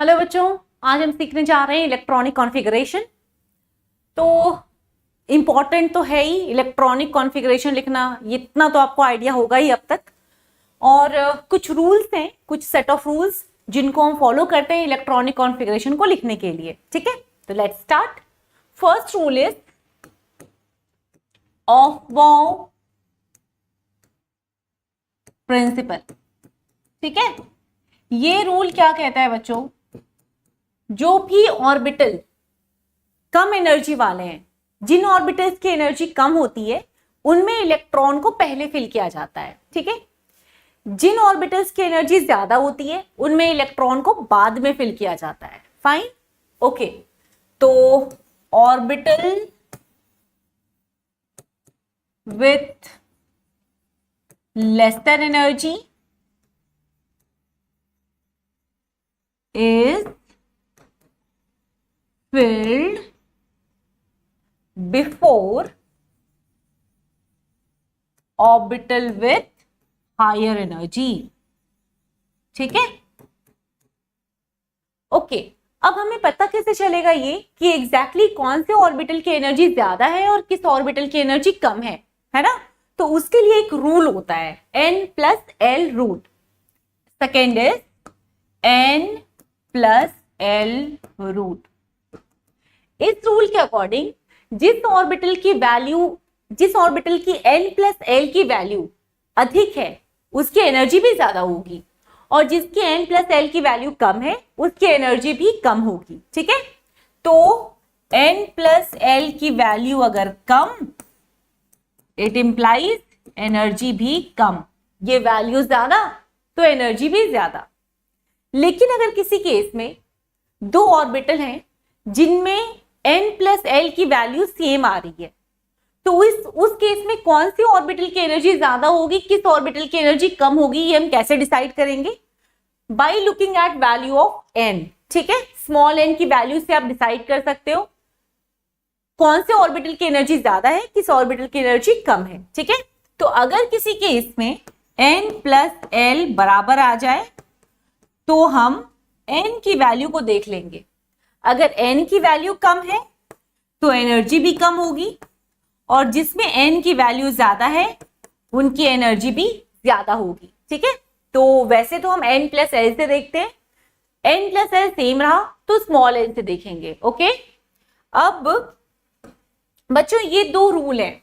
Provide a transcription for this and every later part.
Hello बच्चों, आज हम सीखने जा रहे हैं इलेक्ट्रॉनिक कॉन्फ़िगरेशन। तो इम्पॉर्टेंट तो है ही इलेक्ट्रॉनिक कॉन्फ़िगरेशन लिखना, इतना तो आपको आइडिया होगा ही अब तक। और कुछ रूल्स हैं, कुछ सेट ऑफ रूल्स जिनको हम फॉलो करते हैं इलेक्ट्रॉनिक कॉन्फ़िगरेशन को लिखने के लिए। ठीक है, तो let's start. First rule is Aufbau principle. ठीक है, ये रूल क्या कहता है बच्चों, जो भी ऑर्बिटल कम एनर्जी वाले हैं, जिन ऑर्बिटल्स की एनर्जी कम होती है उनमें इलेक्ट्रॉन को पहले फिल किया जाता है। ठीक है, जिन ऑर्बिटल्स की एनर्जी ज्यादा होती है उनमें इलेक्ट्रॉन को बाद में फिल किया जाता है। Fine, okay. तो orbital with lesser energy is filled before orbital with higher energy। ठीक है, ओके। अब हमें पता कैसे चलेगा ये कि एग्जैक्टली कौन से ऑर्बिटल की एनर्जी ज्यादा है और किस ऑर्बिटल की एनर्जी कम है ना? तो उसके लिए एक रूल होता है, N+L rule. Second is N+L rule. इस रूल के अकॉर्डिंग जिस ऑर्बिटल की N+L की वैल्यू अधिक है उसकी एनर्जी भी ज्यादा होगी, और जिसकी N+L की वैल्यू कम है उसकी एनर्जी भी कम होगी। ठीक है, तो N+L की वैल्यू अगर कम, इट इंप्लाइज एनर्जी भी कम। ये वैल्यू ज्यादा तो एनर्जी भी ज्यादा। लेकिन अगर किसी केस में दो ऑर्बिटल हैं जिनमें N+L की वैल्यू सेम आ रही है, तो उस केस में कौन सी ऑर्बिटल की एनर्जी ज्यादा होगी, किस ऑर्बिटल की एनर्जी कम होगी, ये हम कैसे डिसाइड करेंगे? By looking at value of n। ठीक है, स्मॉल n की वैल्यू से आप डिसाइड कर सकते हो कौन से ऑर्बिटल की एनर्जी ज्यादा है, किस ऑर्बिटल की एनर्जी कम है। ठीक है, तो अगर किसी केस में N+L बराबर आ जाए तो हम n की वैल्यू को देख लेंगे। अगर n की वैल्यू कम है तो एनर्जी भी कम होगी, और जिसमें n की वैल्यू ज्यादा है उनकी एनर्जी भी ज्यादा होगी। ठीक है, तो वैसे तो हम N+L से देखते हैं, N+L सेम रहा तो स्मॉल n से देखेंगे। ओके, अब बच्चों ये दो रूल हैं,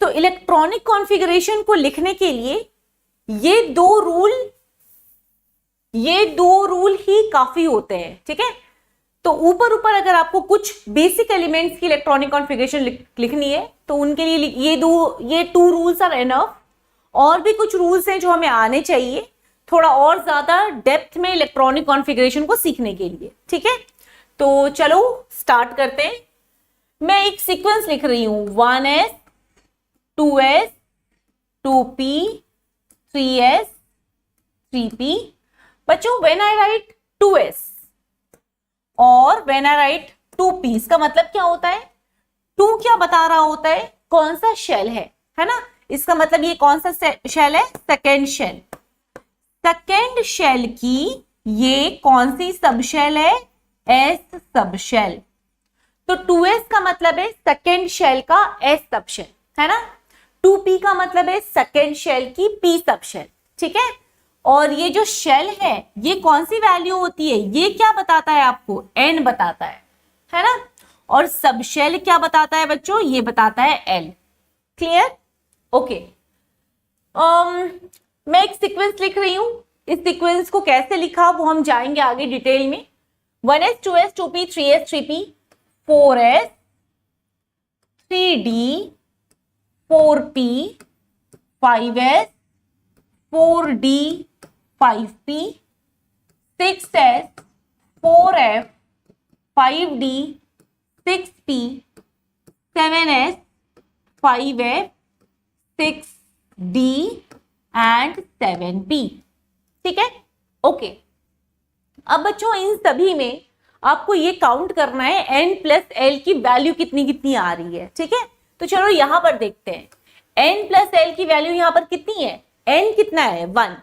तो इलेक्ट्रॉनिक कॉन्फ़िगरेशन को लिखने के लिए ये दो रूल ही काफी होते हैं। ठीक है, तो ऊपर अगर आपको कुछ बेसिक एलिमेंट्स की इलेक्ट्रॉनिक कॉन्फ़िगरेशन लिखनी है तो उनके लिए ये टू रूल्स आर एनफ। और भी कुछ रूल्स हैं जो हमें आने चाहिए थोड़ा और ज्यादा डेप्थ में इलेक्ट्रॉनिक कॉन्फ़िगरेशन को सीखने के लिए। ठीक है, तो चलो स्टार्ट करते हैं। मैं एक सीक्वेंस लिख रही हूं, 1s 2s 2p 3s 3p। बच्चों व्हेन आई राइट 2s और व्हेन आई राइट 2p, इसका मतलब क्या होता है? 2 क्या बता रहा होता है? कौन सा शेल है ना? इसका मतलब ये कौन सा शेल है? Second shell. सेकेंड शेल की ये कौन सी सब शेल है? एस सब शेल। तो 2s का मतलब है सेकेंड शेल का एस सब शेल, है ना? 2p का मतलब है सेकेंड शेल की p सब शेल। ठीक है, और ये जो शेल है ये कौन सी वैल्यू होती है? ये क्या बताता है आपको? n बताता है ना? और सब शेल क्या बताता है बच्चों? ये बताता है l। क्लियर? ओके। मैं एक सीक्वेंस लिख रही हूं, इस सीक्वेंस को कैसे लिखा वो हम जाएंगे आगे डिटेल में। 1s 2s 2p 3s 3p 4s 3d 4p 5s 4d 5p 6s 4f 5d 6p 7s 5f 6d and 7p। ठीक है, ओके। अब बच्चों इन सभी में आपको ये काउंट करना है N+L की वैल्यू कितनी कितनी आ रही है। ठीक है, तो चलो यहां पर देखते हैं N+L की वैल्यू यहां पर कितनी है? N कितना है? 1,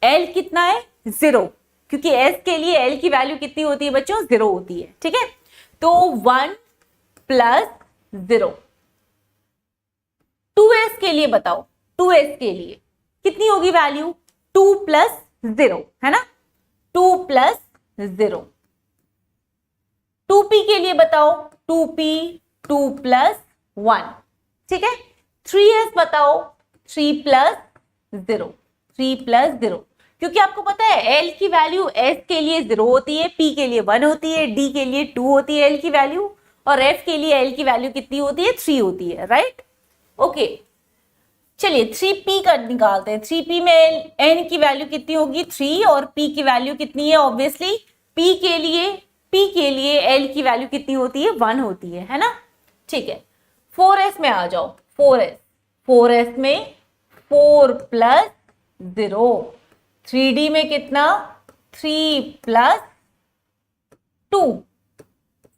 L कितना है? 0। क्योंकि s के लिए l की वैल्यू कितनी होती है बच्चों, 0 होती है, ठीक है। तो 1 प्लस 0। 2s के लिए बताओ, 2s के लिए कितनी होगी वैल्यू, 2 प्लस 0, है ना, 2 प्लस 0। 2p के लिए बताओ, 2p 2 प्लस 1, ठीक है। 3s बताओ, 3 प्लस 0, 3 प्लस 0, क्योंकि आपको पता है l की वैल्यू s के लिए 0 होती है, p के लिए 1 होती है, d के लिए 2 होती है l की वैल्यू, और f के लिए l की वैल्यू कितनी होती है, 3 होती है, राइट। ओके, चलिए 3p का निकालते हैं। 3p में n की वैल्यू कितनी होगी, 3, और p की वैल्यू कितनी है, ऑब्वियसली p के लिए l की वैल्यू कितनी होती है, 1 होती है ना, ठीक है। 4s में आ जाओ, 4s में 4 प्लस 0। 3d में कितना, 3 प्लस 2।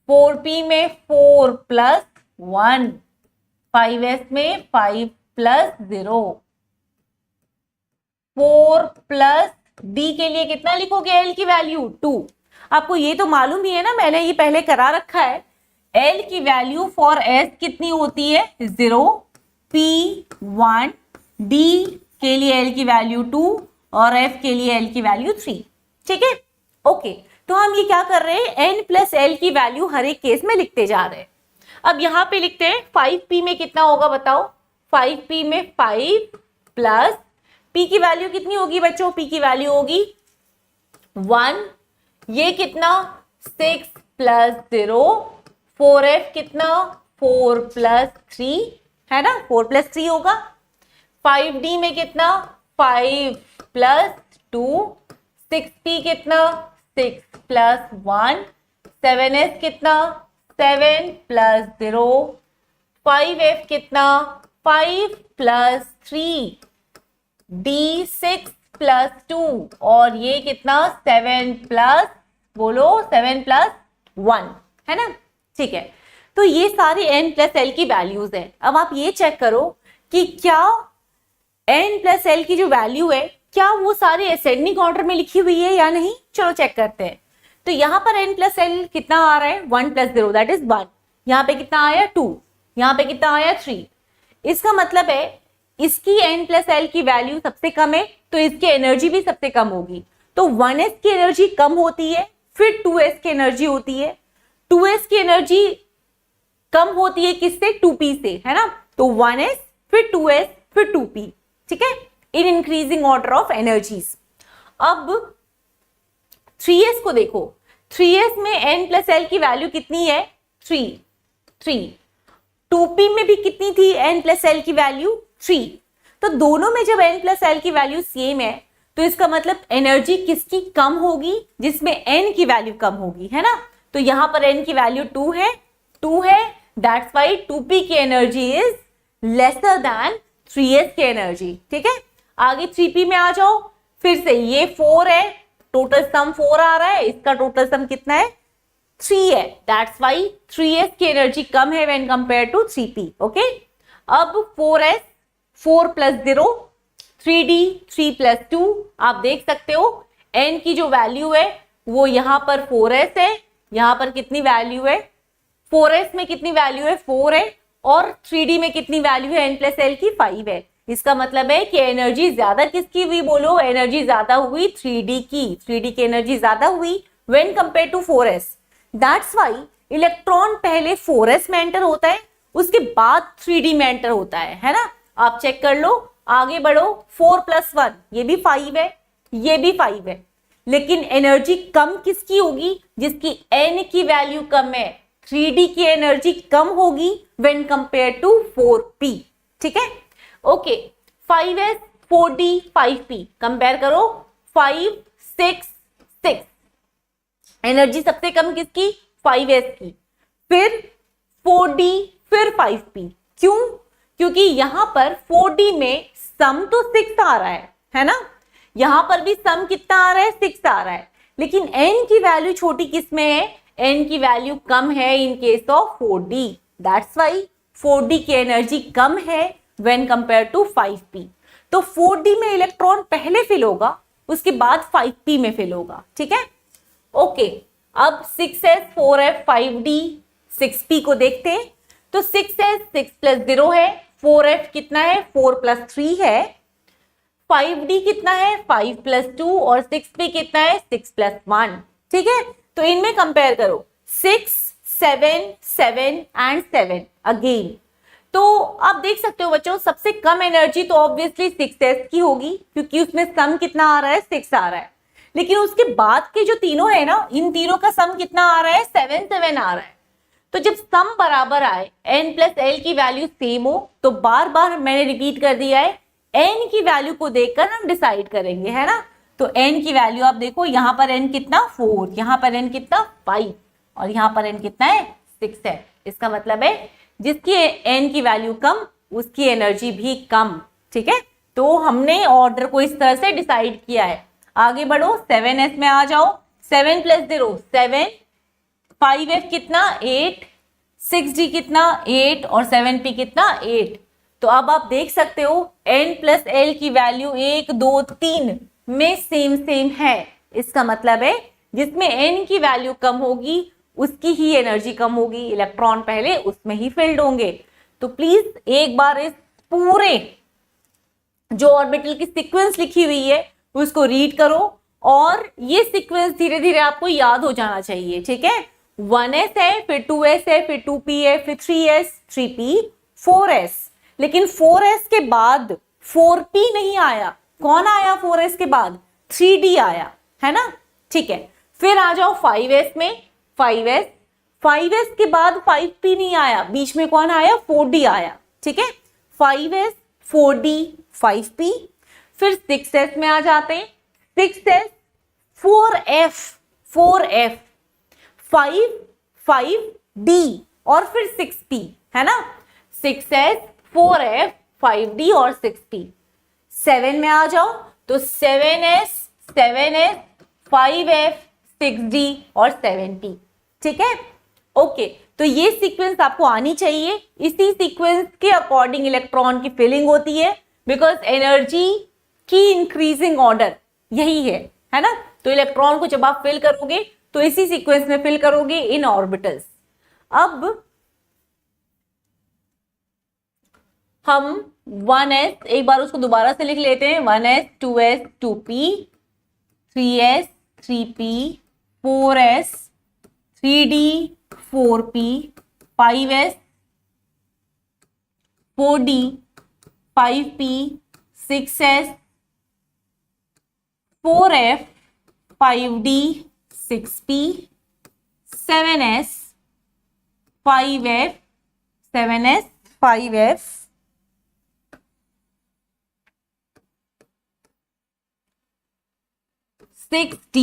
4p में 4 प्लस 1। 5s में 5 प्लस 0। 4 प्लस d के लिए कितना लिखोगे, l की वैल्यू 2। आपको ये तो मालूम ही है ना, मैंने ये पहले करा रखा है। l की वैल्यू फॉर s कितनी होती है, 0, p 1, d के लिए l की वैल्यू 2, और f के लिए l की वैल्यू 3, ठीक है। ओके, तो हम ये क्या कर रहे हैं, n प्लस l की वैल्यू हर एक केस में लिखते जा रहे हैं। अब यहां पे लिखते हैं 5p में कितना होगा बताओ, 5p में 5 प्लस p की वैल्यू कितनी होगी बच्चों, p की वैल्यू होगी 1, ये कितना 6 प्लस 0, 4f कितना 4 प्लस 3, है ना, 4 प्लस 3 होगा। 5d में कितना 5 प्लस 2, 6p कितना 6 प्लस 1, 7s कितना 7 प्लस 0, 5f कितना 5 प्लस 3, d 6 प्लस 2, और ये कितना 7 प्लस, बोलो 7 प्लस 1, है ना, ठीक है। तो ये सारी n प्लस l की वैल्यूज है। अब आप ये चेक करो कि क्या n प्लस l की जो वैल्यू है, क्या वो सारे असेंडिंग ऑर्डर में लिखी हुई है या नहीं, चलो चेक करते हैं। तो यहाँ पर n प्लस l कितना आ रहा है, 1 प्लस 0 दैट इज 1, यहाँ पे कितना आया 2, यहाँ पे कितना आया 3। इसका मतलब है इसकी n प्लस l की वैल्यू सबसे कम है, तो इसकी एनर्जी भी सबसे कम होगी। तो 1s की एनर्जी कम होती है, फिर 2s की एनर्जी होती है। 2s की एनर्जी कम होती है किससे, 2p से, है ना। तो 1s फिर 2s फिर 2p, ठीक है, in increasing order of energies. अब 3s को देखो, 3s में n प्लस l की वैल्यू कितनी है, 3। 2p में भी कितनी थी n प्लस l की वैल्यू 3। तो दोनों में जब n प्लस l की वैल्यू सेम है, तो इसका मतलब एनर्जी किसकी कम होगी, जिसमें n की वैल्यू कम होगी, है ना। तो यहां पर n की वैल्यू 2 है, दैट्स व्हाई 2p की energy is lesser than 3s की एनर्जी, ठीक है। आगे 3p में आ जाओ, फिर से ये 4 है, टोटल सम 4 आ रहा है, इसका टोटल सम कितना है, 3 है, दैट्स व्हाई 3s की एनर्जी कम है when compare to 3p, okay. अब 4s 4 प्लस 0, 3d 3 प्लस 2, आप देख सकते हो n की जो वैल्यू है वो यहाँ पर 4s है, यहाँ पर कितनी वैल्यू है, 4s में कितनी वैल्यू है 4 है, और 3d में कितनी वैल्यू है n प्लस l की 5 है। इसका मतलब है कि एनर्जी ज्यादा किसकी हुई, बोलो एनर्जी ज्यादा हुई 3d की एनर्जी ज्यादा हुई when compare to 4s। That's why electron पहले 4s में एंटर होता है, उसके बाद 3d में एंटर होता है ना। आप चेक कर लो, आगे बढ़ो, 4 प्लस 1 ये भी 5 है, ये भी 5 है, लेकिन एनर्जी कम किसकी होगी, जिसकी n की वैल्यू कम है, 3d की एनर्जी कम होगी व्हेन कंपेयर टू 4p, ठीक है। Okay, 5s 4d 5p compare करो, 5 6 6, एनर्जी सबसे कम किसकी, 5s की, फिर 4d फिर 5p। क्यों, क्योंकि यहां पर 4d में सम तो 6 आ रहा है ना, यहां पर भी सम कितना आ रहा है, 6 आ रहा है, लेकिन n की वैल्यू छोटी किस में है, n की वैल्यू कम है in case of 4d, that's why 4d की एनर्जी कम है व्हेन कंपेयर टू 5p। तो 4d में इलेक्ट्रॉन पहले फिल होगा, उसके बाद 5p में फिल होगा, ठीक है। ओके, अब 6s 4f 5d 6p को देखते हैं। तो 6s 6 प्लस 0 है, 4f कितना है 4 प्लस 3 है, 5d कितना है 5 प्लस 2 और 6p कितना है 6 प्लस 1, ठीक है। तो इनमें कंपेयर करो 6 7 7 एंड 7 अगेन। तो आप देख सकते हो बच्चों, सबसे कम एनर्जी तो ऑब्वियसली 6s की होगी क्योंकि उसमें सम कितना आ रहा है 6 आ रहा है, लेकिन उसके बाद के जो तीनों है ना, इन तीनों का सम कितना आ रहा है 7 7 आ रहा है। तो जब सम बराबर आए, n प्लस एल की वैल्यू सेम हो, तो बार बार मैंने रिपीट कर दिया है n की वैल्यू को देखकर हम डिसाइड करेंगे, है ना। तो n की वैल्यू आप देखो, यहाँ पर n कितना 4, यहाँ पर n कितना 5 और यहाँ पर n कितना है 6 है। इसका मतलब है जिसकी n की वैल्यू कम उसकी एनर्जी भी कम, ठीक है। तो हमने ऑर्डर को इस तरह से डिसाइड किया है। आगे बढ़ो, 7s में आ जाओ। 7 प्लस 0 7, 5f कितना 8, 6d कितना 8 और 7p कितना 8। तो अब आप देख सकते हो n प्लस एल की वैल्यू 1 2 3 में सेम सेम है। इसका मतलब है जिसमें n की वैल्यू कम होगी उसकी ही एनर्जी कम होगी, इलेक्ट्रॉन पहले उसमें ही फिल्ड होंगे। तो प्लीज एक बार इस पूरे जो ऑर्बिटल की सीक्वेंस लिखी हुई है उसको रीड करो और ये सीक्वेंस धीरे धीरे आपको याद हो जाना चाहिए, ठीक है। 1s है, फिर 2s है, फिर 2p है, फिर 3s 3p 4s, लेकिन 4s के बाद 4p नहीं आया। कौन आया 4s के बाद? 3d आया, है ना, ठीक है। फिर आ जाओ 5s में, 5s के बाद 5p नहीं आया, बीच में कौन आया 4d आया, ठीक है। 5s 4d 5p। फिर 6s में आ जाते हैं, 6s 4f 5d और फिर 6p, है ना। 6s 4f 5d और 6p। 7 में आ जाओ तो 7s 5f 6d और 7p, ठीक है। ओके, तो ये सीक्वेंस आपको आनी चाहिए। इसी सीक्वेंस के अकॉर्डिंग इलेक्ट्रॉन की फिलिंग होती है, बिकॉज एनर्जी की इंक्रीजिंग ऑर्डर यही है ना। तो इलेक्ट्रॉन को जब आप फिल करोगे तो इसी सीक्वेंस में फिल करोगे इन ऑर्बिटल्स। अब हम 1s एक बार उसको दोबारा से लिख लेते हैं। 1s 2s 2p 3s 3p 4s 3d 4p 5s 4d 5p 6s 4f 5d 6p 7s 5f 6d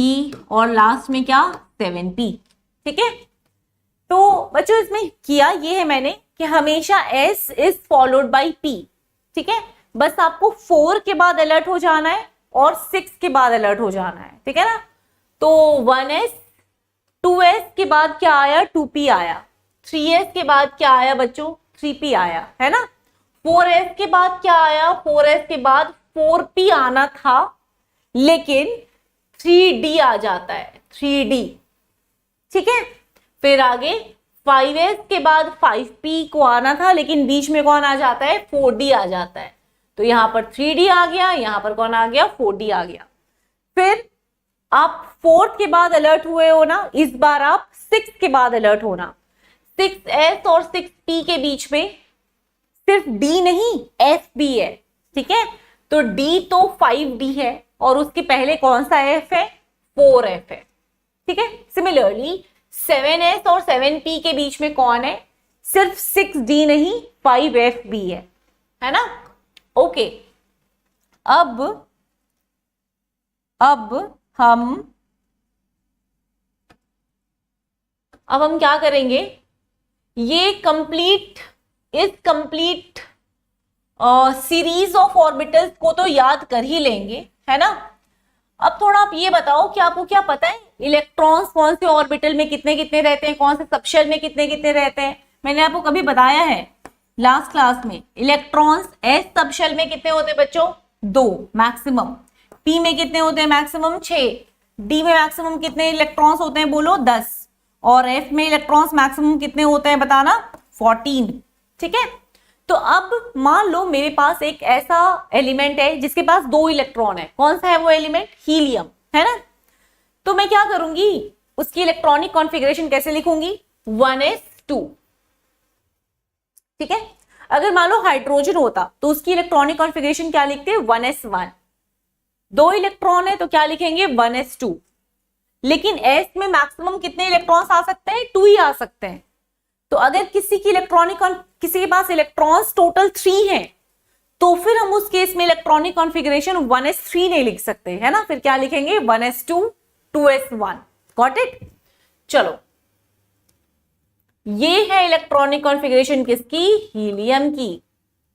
और लास्ट में क्या 7p, ठीक है। तो बच्चों इसमें किया ये है मैंने कि हमेशा s is followed by p, ठीक है। बस आपको 4 के बाद अलर्ट हो जाना है और 6 के बाद अलर्ट हो जाना है, ठीक है ना। तो 1s 2s के बाद क्या आया 2p आया, 3s के बाद क्या आया बच्चों 3p आया, है ना। 4s के बाद क्या आया, 4s के बाद 4p आना था लेकिन 3d आ जाता है 3d, ठीक है। फिर आगे 5s के बाद 5p को आना था लेकिन बीच में कौन आ जाता है 4d आ जाता है। तो यहां पर 3d आ गया, यहां पर कौन आ गया 4d आ गया। फिर आप 4th के बाद अलर्ट हुए हो ना, इस बार आप 6 के बाद अलर्ट होना। 6s और 6p के बीच में सिर्फ d नहीं f भी है, ठीक है। तो d तो 5d है और उसके पहले कौन सा f है 4f है, ठीक है। सिमिलरली 7s और 7p के बीच में कौन है, सिर्फ 6d नहीं 5f भी है ना। ओके, अब हम क्या करेंगे, ये इस कंप्लीट सीरीज ऑफ ऑर्बिटल्स को तो याद कर ही लेंगे, है ना। अब थोड़ा आप ये बताओ कि आपको क्या पता है इलेक्ट्रॉन्स कौन से ऑर्बिटल में कितने कितने रहते हैं, कौन से सबशेल में कितने कितने रहते हैं। मैंने आपको कभी बताया है लास्ट क्लास में, इलेक्ट्रॉन्स एस सबशेल में कितने होते हैं बच्चों 2 मैक्सिमम, पी में कितने होते हैं मैक्सिमम 6, डी में मैक्सिमम कितने इलेक्ट्रॉन्स होते हैं बोलो 10, और एफ में इलेक्ट्रॉन्स मैक्सिमम कितने होते हैं बताना 14। ठीक है, तो अब मान लो मेरे पास एक ऐसा एलिमेंट है जिसके पास 2 इलेक्ट्रॉन है। कौन सा है वो एलिमेंट? हीलियम, है ना। तो मैं क्या करूंगी, उसकी इलेक्ट्रॉनिक कॉन्फ़िगरेशन कैसे लिखूंगी? 1s2। ठीक है, अगर मान लो हाइड्रोजन होता तो उसकी इलेक्ट्रॉनिक कॉन्फ़िगरेशन क्या लिखते हैं? 1s1। 2 इलेक्ट्रॉन है तो क्या लिखेंगे? 1s2। लेकिन s में मैक्सिमम कितने इलेक्ट्रॉन्स आ सकते हैं? 2 ही आ सकते हैं। तो अगर किसी के पास इलेक्ट्रॉन्स टोटल 3 हैं तो फिर हम उस केस में इलेक्ट्रॉनिक कॉन्फ़िगरेशन 1s3 नहीं लिख सकते, है ना। फिर क्या लिखेंगे? 1s2 2s1। Got it? चलो, ये है इलेक्ट्रॉनिक कॉन्फ़िगरेशन किसकी? हीलियम की।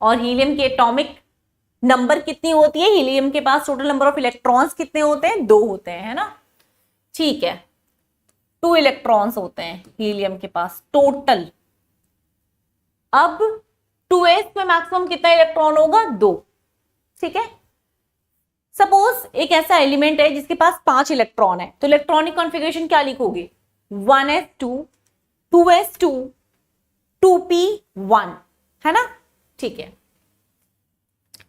और हीलियम की एटॉमिक नंबर कितनी होती है? हीलियम के पास टोटल नंबर ऑफ इलेक्ट्रॉन्स कितने होते हैं? 2 होते हैं, है ना। ठीक है, 2 इलेक्ट्रॉन्स होते हैं हीलियम के पास टोटल। अब 2s में मैक्सिमम कितना इलेक्ट्रॉन होगा? 2। ठीक है, सपोज एक ऐसा एलिमेंट है जिसके पास 5 इलेक्ट्रॉन है, तो इलेक्ट्रॉनिक कॉन्फ़िगरेशन क्या लिखोगे? 1s2 2s2 2p1, है ना। ठीक है,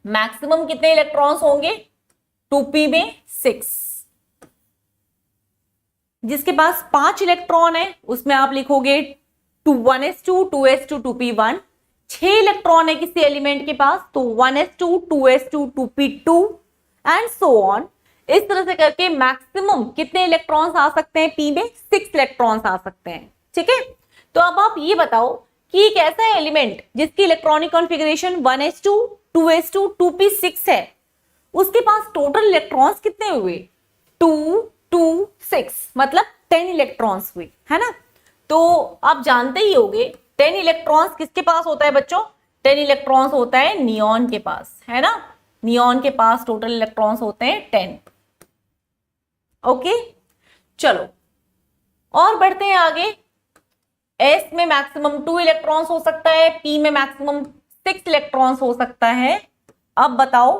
मैक्सिमम कितने इलेक्ट्रॉन्स होंगे? 2p में 6। जिसके पास 5 इलेक्ट्रॉन है उसमें आप लिखोगे 1s2 2s2 2p1। 6 इलेक्ट्रॉन है किसी एलिमेंट के पास तो 1s2 2s2 2p2 and so on. इस तरह से करके मैक्सिमम कितने इलेक्ट्रॉन्स आ सकते हैं? p में 6 इलेक्ट्रॉन्स आ सकते हैं। ठीक है, तो अब आप ये बताओ कि एक ऐसा एलिमेंट जिसकी electronic configuration 1s2 2s2 2p6 है, उसके पास टोटल इलेक्ट्रॉन्स कितने हुए? 2 2 6, मतलब 10 इलेक्ट्रॉन्स हुए, है ना। तो आप जानते ही होंगे 10 इलेक्ट्रॉन्स किसके पास होता है बच्चों? 10 इलेक्ट्रॉन्स होता है नियॉन के पास, है ना। नियॉन के पास टोटल इलेक्ट्रॉन्स होते हैं 10। ओके, चलो और बढ़ते हैं आगे। s में मैक्सिमम 2 इलेक्ट्रॉन्स हो सकता है, p में मैक्सिमम 6 इलेक्ट्रॉन्स हो सकता है। अब बताओ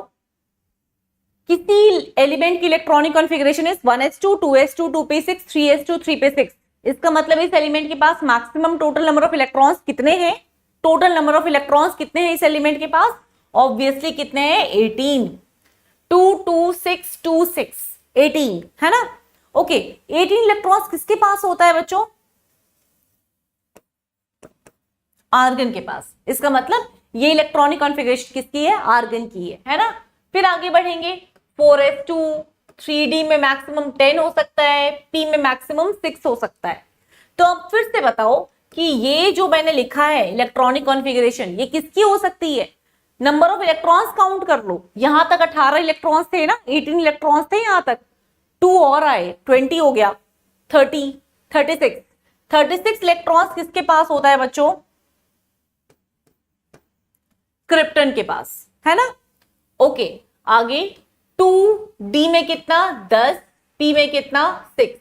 किसी एलिमेंट की electronic configuration is 1s2 2s2 2p6 3s2 3p6। इसका मतलब इस एलिमेंट के पास maximum total number of electrons कितने हैं? टोटल नंबर ऑफ इलेक्ट्रॉन्स कितने हैं इस एलिमेंट के पास? ऑब्वियसली कितने हैं? 18। 2 2 6 2 6 18, है ना। ओके, 18 इलेक्ट्रॉन्स किसके पास होता है बच्चों? आर्गन के पास। इसका मतलब ये इलेक्ट्रॉनिक कॉन्फ़िगरेशन किसकी है? आर्गन की है ना। फिर आगे बढ़ेंगे, 4s2 3d में मैक्सिमम 10 हो सकता है, p में मैक्सिमम 6 हो सकता है। तो अब फिर से बताओ कि ये जो मैंने लिखा है इलेक्ट्रॉनिक कॉन्फ़िगरेशन, ये किसकी हो सकती है? नंबर ऑफ इलेक्ट्रॉन्स काउंट कर लो। यहां तक 18 इलेक्ट्रॉन्स थे ना, 18 इलेक्ट्रॉन्स थे यहां तक, 2 और आए, 20 हो गया, 30 36 इलेक्ट्रॉन्स किसके पास होता है बच्चों? क्रिप्टन के पास, है ना। ओके, आगे 2d में कितना? 10, p में कितना? 6।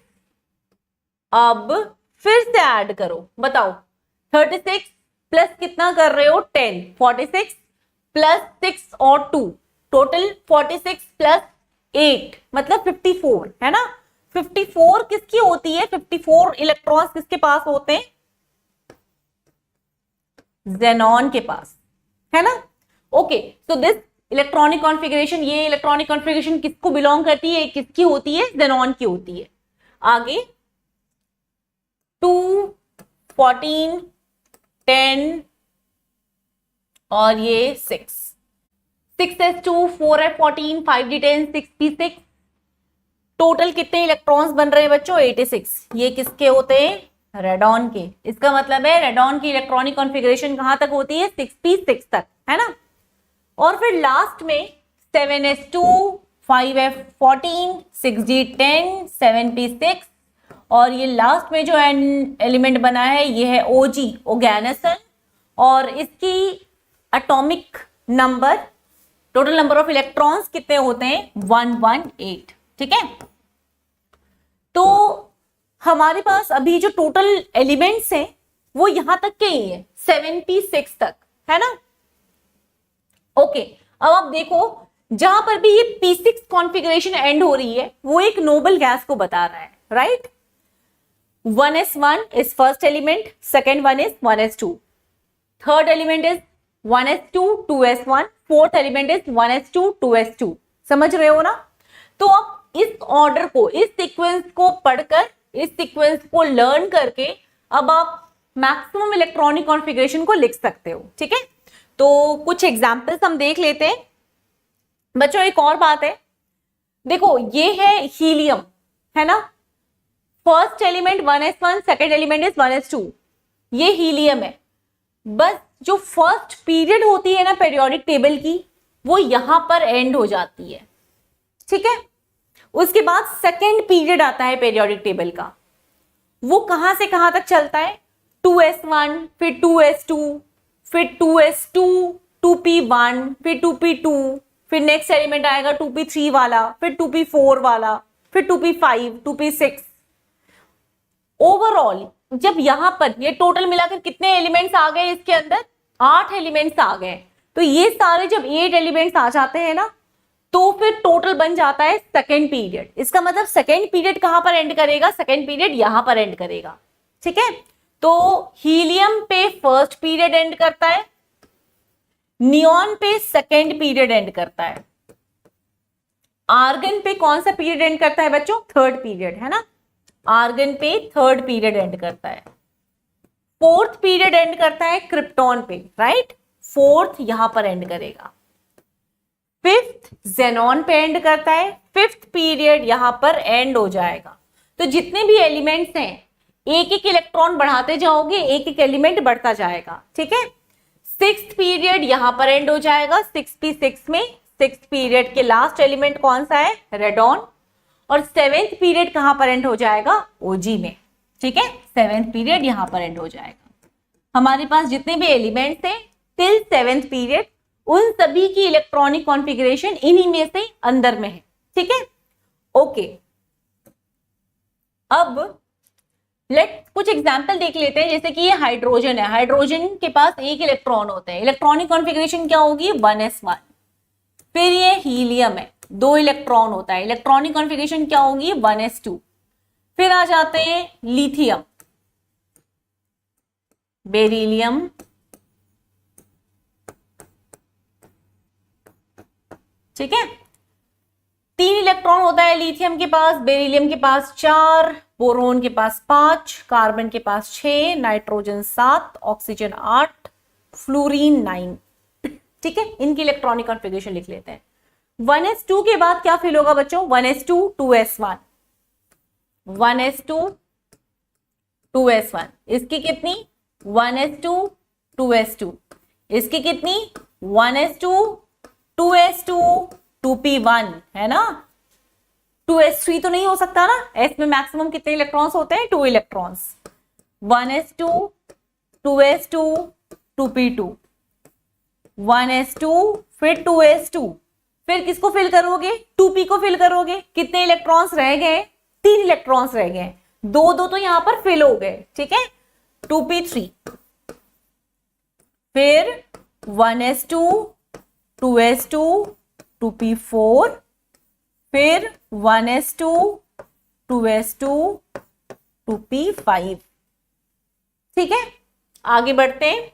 अब फिर से ऐड करो, बताओ 36 प्लस कितना कर रहे हो? 10। 46 प्लस 6 और 2, टोटल 46 प्लस 8 मतलब 54, है ना। 54 किसकी होती है? 54 इलेक्ट्रॉन्स किसके पास होते हैं? ज़ेनॉन के पास, है ना। Okay, so this electronic configuration, ये इलेक्ट्रॉनिक कॉन्फ़िगरेशन किसको बिलोंग करती है? किसकी होती है? ज़ेनॉन की होती है। आगे 2 14 10 और ये 6s2 4f14 5d10 6p6। Total कितने इलेक्ट्रॉन्स बन रहे हैं बच्चों? 86। ये किसके होते हैं? रेडॉन के। इसका मतलब है रेडॉन की इलेक्ट्रॉनिक कॉन्फ़िगरेशन कहां तक होती है? 6p6 तक, है ना। और फिर लास्ट में 7s2 5f14 6d10 7p6 और ये लास्ट में जो एलिमेंट बना है ये है OG ओर्गेनोसन और इसकी atomic number, total number of electrons कितने होते हैं? 118। ठीक है, तो हमारे पास अभी जो टोटल एलिमेंट्स हैं वो यहां तक के ही है, 7p6 तक, है ना। ओके, अब आप देखो जहां पर भी ये P6 कॉन्फ़िगरेशन एंड हो रही है वो एक नोबल गैस को बता रहा है, right. 1s1 is first element, second one is 1s2, third element is 1s2 2s1, fourth element is 1s2 2s2। समझ रहे हो ना? तो अब इस ऑर्डर को, इस सीक्वेंस को पढ़कर, इस सीक्वेंस को लर्न करके अब आप मैक्सिमम इलेक्ट्रॉनिक कॉन्फ़िगरेशन को लिख सकते हो, ठीक है। तो कुछ एग्जांपल्स हम देख लेते हैं बच्चों। एक और बात है, देखो ये है हीलियम, है ना। First element 1s1, second element is 1s2, ये हीलियम है। बस जो फर्स्ट पीरियड होती है ना पीरियोडिक टेबल की, वो यहां पर एंड हो जाती है, ठीक है। उसके बाद सेकेंड पीरियड आता है पीरियोडिक टेबल का, वो कहां से कहां तक चलता है, 2s1, फिर 2s2, फिर 2s2, 2p1, फिर 2p2, फिर नेक्स्ट एलिमेंट आएगा 2p3 वाला, फिर 2p4 वाला, फिर 2p5, 2p6। ओवरऑल जब यहां पर ये टोटल मिलाकर कितने एलिमेंट्स आ गए इसके अंदर, 8 एलिमेंट्स आ गए। तो ये सारे जब 8 एलिमेंट्स आ जाते हैं ना, तो फिर टोटल बन जाता है सेकेंड पीरियड। इसका मतलब सेकेंड पीरियड कहां पर एंड करेगा, सेकेंड पीरियड यहां पर एंड करेगा, ठीक है। तो हीलियम पे फर्स्ट पीरियड एंड करता है, नियॉन पे सेकेंड पीरियड एंड करता है, आर्गन पे कौन सा पीरियड एंड करता है बच्चों, थर्ड पीरियड, है ना। आर्गन पे थर्ड पीरियड एंड करता है, फोर्थ पीरियड एंड करता है क्रिप्टॉन पे, राइट। फोर्थ यहां पर एंड करेगा, फिफ्थ जेनॉन पे एंड करता है, फिफ्थ पीरियड यहां पर एंड हो जाएगा। तो जितने भी एलिमेंट्स हैं एक एक इलेक्ट्रॉन बढ़ाते जाओगे, एक एक एलिमेंट बढ़ता जाएगा, ठीक है। सिक्स्थ पीरियड यहां पर एंड हो जाएगा 6p6 में। सिक्स्थ पीरियड के लास्ट एलिमेंट कौन सा है, रेडॉन। और सेवेंथ पीरियड कहां पर एंड हो जाएगा, ओजी में, ठीक है। सेवेंथ पीरियड यहां पर एंड हो जाएगा। हमारे पास जितने भी एलिमेंट्स हैं टिल सेवेंथ पीरियड, उन सभी की इलेक्ट्रॉनिक कॉन्फ़िगरेशन इन्हीं में से अंदर में है, ठीक है। ओके, अब लेट कुछ एग्जाम्पल देख लेते हैं। जैसे कि ये हाइड्रोजन है, हाइड्रोजन के पास एक इलेक्ट्रॉन होते हैं, इलेक्ट्रॉनिक कॉन्फ़िगरेशन क्या होगी, 1s1। फिर ये हीलियम है, 2 इलेक्ट्रॉन होता है, इलेक्ट्रॉनिक कॉन्फ़िगरेशन क्या होगी, 1s2। फिर आ जाते हैं लिथियम, बेरिलियम, ठीक है। 3 इलेक्ट्रॉन होता है लिथियम के पास, बेरिलियम के पास 4, बोरोन के पास 5, कार्बन के पास 6, नाइट्रोजन 7, ऑक्सीजन 8, फ्लोरीन 9, ठीक है। इनकी इलेक्ट्रॉनिक कॉन्फ़िगरेशन लिख लेते हैं। 1s2 के बाद क्या फिल होगा बच्चों, 1s2 2s1, 1s2 2s1, इसकी कितनी 1s2 2s2, इसकी कितनी 1s2 2s2 2p1, है ना। 2s3 तो नहीं हो सकता ना, s में मैक्सिमम कितने इलेक्ट्रॉन्स होते हैं, 2 electrons. 1s2 2s2 2p2, 1s2 फिर 2s2, फिर किसको फिल करोगे, 2p को फिल करोगे। कितने इलेक्ट्रॉन्स रह गए, 3 इलेक्ट्रॉन्स रह गए, 2 तो यहां पर फिल हो गए, ठीक है। 2p3, फिर 1s2 2s2 2p4, फिर 1s2 2s2 2p5, ठीक है। आगे बढ़ते हैं।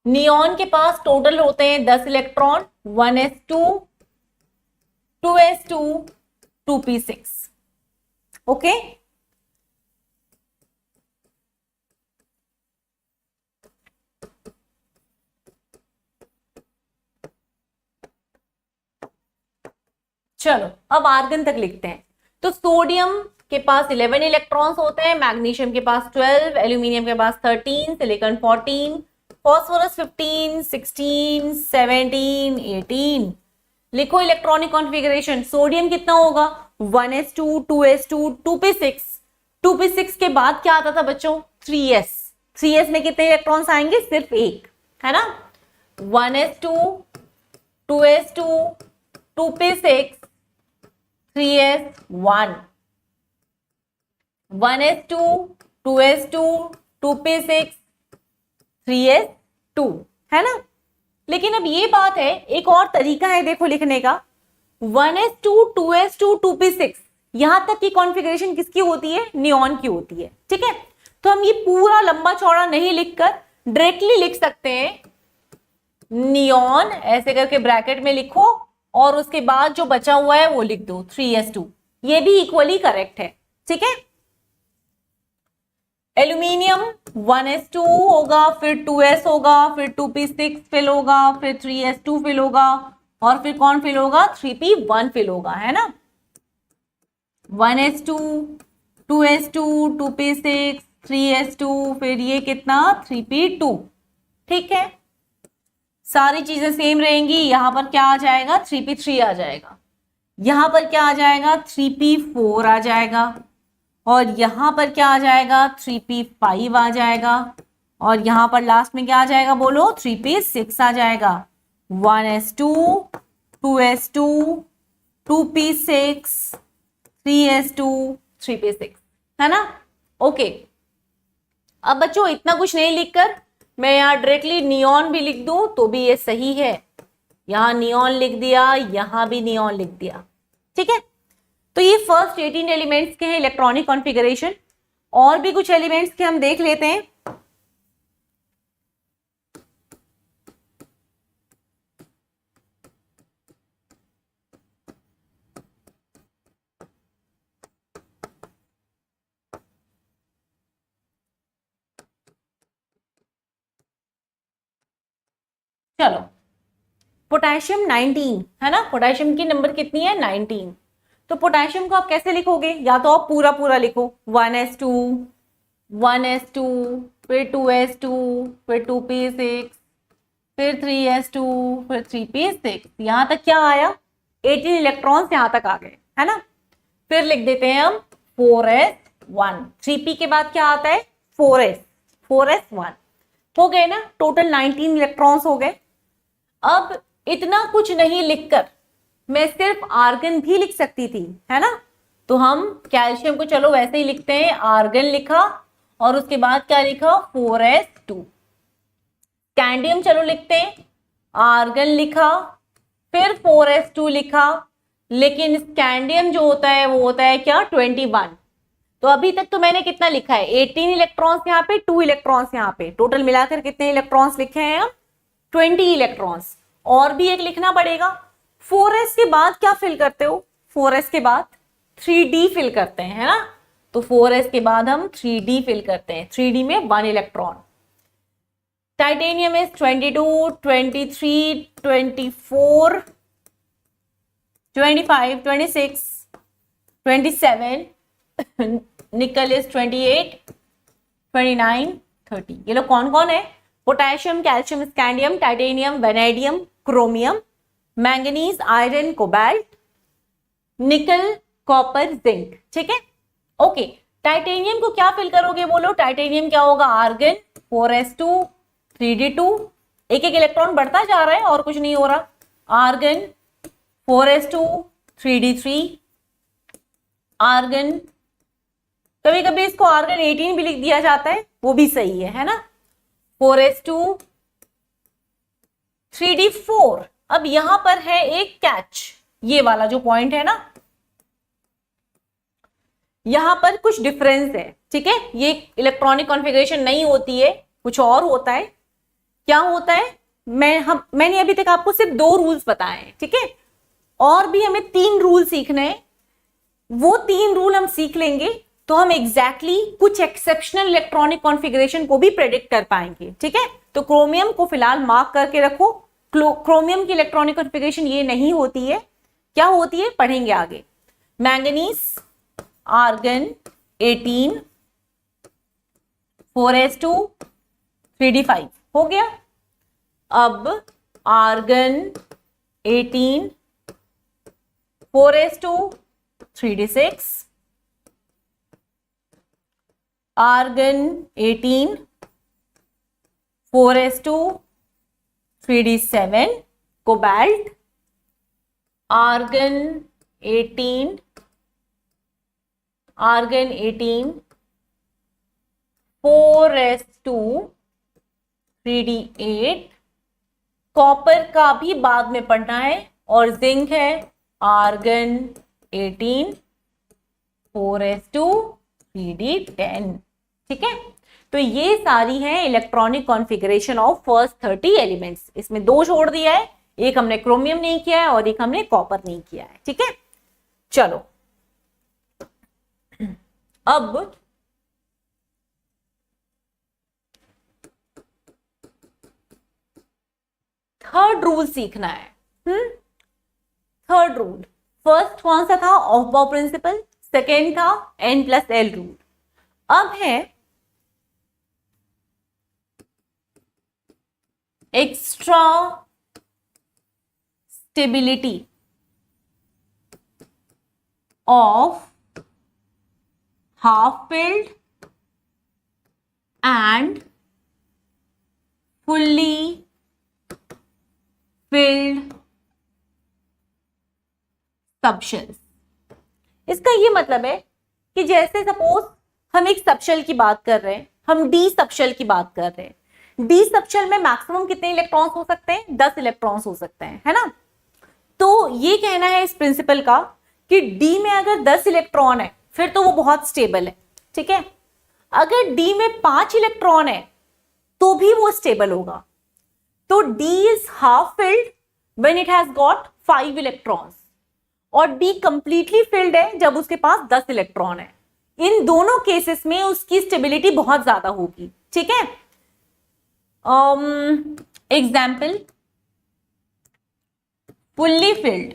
नियॉन के पास टोटल होते हैं 10 electron, 1s2 2s2 2p6, okay. चलो अब आर्गन तक लिखते हैं। तो सोडियम के पास 11 इलेक्ट्रॉन्स होते हैं, मैग्नीशियम के पास 12, एल्यूमिनियम के पास 13, सिलिकॉन 14, फॉस्फोरस 15, 16, 17, 18। लिखो इलेक्ट्रॉनिक कॉन्फ़िगरेशन। सोडियम कितना होगा, 1s2 2s2 2p6, 2p6 के बाद क्या आता था बच्चों, 3s। 3s में कितने इलेक्ट्रॉन्स आएंगे, सिर्फ एक, है ना। 1s2 2s2 2p6 3s1, 1s2 2s2 2p6 3s2, है ना। लेकिन अब ये बात है, एक और तरीका है देखो लिखने का, 1s2 2s2 2p6, यहां तक की कॉन्फ़िगरेशन किसकी होती है, नियॉन की होती है, ठीक है। तो हम ये पूरा लंबा चौड़ा नहीं लिखकर डायरेक्टली लिख सकते हैं, नियॉन ऐसे करके ब्रैकेट में लिखो और उसके बाद जो बचा हुआ है वो लिख दो 3s2, ये भी इक्वली करेक्ट है, ठीक है। एल्यूमिनियम 1s2 होगा, फिर 2s होगा, फिर 2p6 फिल होगा, फिर 3s2 फिल होगा, और फिर कौन फिल होगा, 3p1 फिल होगा, है ना। 1s2 2s2 2p6 3s2, फिर ये कितना 3p2, ठीक है। सारी चीजें सेम रहेंगी, यहां पर क्या आ जाएगा 3p3 आ जाएगा, यहां पर क्या आ जाएगा 3p4 आ जाएगा, और यहां पर क्या आ जाएगा 3p5 आ जाएगा, और यहां पर लास्ट में क्या आ जाएगा बोलो 3p6 आ जाएगा। 1s2 2s2 2p6 3s2 3p6, है ना। ओके, अब बच्चों इतना कुछ नहीं लिखकर मैं यहाँ डायरेक्टली नियॉन भी लिख दूं तो भी ये सही है, यहां नियॉन लिख दिया, यहां भी नियॉन लिख दिया, ठीक है। तो ये फर्स्ट 18 एलिमेंट्स के हैं इलेक्ट्रॉनिक कॉन्फ़िगरेशन। और भी कुछ एलिमेंट्स के हम देख लेते हैं। चलो, पोटेशियम 19 है ना, पोटेशियम की नंबर कितनी है 19। तो पोटेशियम को आप कैसे लिखोगे, या तो आप पूरा पूरा लिखो 1s2 1s2, फिर 2s2, फिर 2p6, फिर 3s2, फिर 3p6, यहां तक क्या आया 18 इलेक्ट्रॉन्स यहां तक आ गए, है ना। फिर लिख देते हैं हम 4s1, 3p के बाद क्या आता है 4s1, हो गए ना, टोटल 19 इलेक्ट्रॉन्स हो गए। अब इतना कुछ नहीं लिखकर मैं सिर्फ आर्गन भी लिख सकती थी, है ना। तो हम कैल्शियम को चलो वैसे ही लिखते हैं, आर्गन लिखा और उसके बाद क्या लिखा 4s2। स्कैंडियम चलो लिखते हैं, आर्गन लिखा फिर 4s2 लिखा, लेकिन स्कैंडियम जो होता है वो होता है क्या 21। तो अभी तक तो मैंने कितना लिखा है 18 इलेक्ट्रॉन्स यहाँ पे, 2 इलेक्ट्रॉन्स यहाँ पे, टोटल मिलाकर कितने इलेक्ट्रॉन्स लिखे हैं हम 20 इलेक्ट्रॉन्स। और भी एक लिखना पड़ेगा। 4s के बाद क्या फिल करते हो, 4s के बाद 3d फिल करते हैं, है ना। तो 4s के बाद हम 3d फिल करते हैं, 3d में 1 इलेक्ट्रॉन। टाइटेनियम इज 22 23 24 25 26 27 निकल इज 28 29 30। ये लोग कौन कौन है, potassium calcium scandium titanium vanadium chromium manganese iron cobalt nickel copper zinc, ठीक है। ओके, टाइटेनियम को क्या फिल करोगे बोलो, टाइटेनियम क्या होगा आर्गन 4s2 3d2, एक एक इलेक्ट्रॉन बढ़ता जा रहा है और कुछ नहीं हो रहा, आर्गन 4s2 3d3, आर्गन कभी कभी इसको आर्गन 18 भी लिख दिया जाता है, वो भी सही है ना, 4s2 3d4। अब यहां पर है एक कैच, ये वाला जो पॉइंट है ना, यहां पर कुछ डिफरेंस है, ठीक है। ये इलेक्ट्रॉनिक कॉन्फ़िगरेशन नहीं होती है, कुछ और होता है। क्या होता है, मैंने अभी तक आपको सिर्फ 2 रूल्स बताए हैं, ठीक है। और भी हमें 3 रूल सीखने हैं, वो 3 रूल हम सीख लेंगे तो हम एग्जैक्टली कुछ एक्सेप्शनल इलेक्ट्रॉनिक कॉन्फ़िगरेशन को भी प्रेडिक्ट कर पाएंगे, ठीक है। तो क्रोमियम को फिलहाल मार्क करके रखो, क्रोमियम की इलेक्ट्रॉनिक कॉन्फ़िगरेशन ये नहीं होती है, क्या होती है पढ़ेंगे आगे। मैंगनीज आर्गन 18 4s2 3d5 हो गया। अब argon 18 4s2 3d6, argon 18 4s2 3d7, cobalt argon 18 4s2 3d8, copper का भी बाद में पढ़ना है, और जिंक है आर्गन 18, 4s2 3d10। ठीक है, तो ये सारी हैं electronic configuration of first 30 elements. इसमें 2 छोड़ दिया है, एक हमने क्रोमियम नहीं किया है और एक हमने कॉपर नहीं किया है। ठीक है, चलो अब थर्ड रूल सीखना है। थर्ड रूल, फर्स्ट कौन सा था? ऑफ बाउ प्रिंसिपल, सेकेंड था N+L रूल। अब है extra stability of half filled and fully filled subshells. इसका ये मतलब है कि जैसे सपोज हम एक सबशेल की बात कर रहे हैं, हम डी सबशेल की बात कर रहे हैं। डी सबशेल में मैक्सिमम कितने इलेक्ट्रॉन्स हो सकते हैं? 10 इलेक्ट्रॉन्स हो सकते हैं, है ना। तो ये कहना है इस प्रिंसिपल का कि डी में अगर 10 इलेक्ट्रॉन है फिर तो वो बहुत स्टेबल है। ठीक है, अगर डी में 5 इलेक्ट्रॉन है तो भी वो स्टेबल होगा। तो D is half filled when it has got 5 electrons, और डी कंप्लीटली फिल्ड है जब उसके पास 10 इलेक्ट्रॉन है। इन दोनों केसेस में उसकी स्टेबिलिटी बहुत ज्यादा होगी। ठीक है, example, fully filled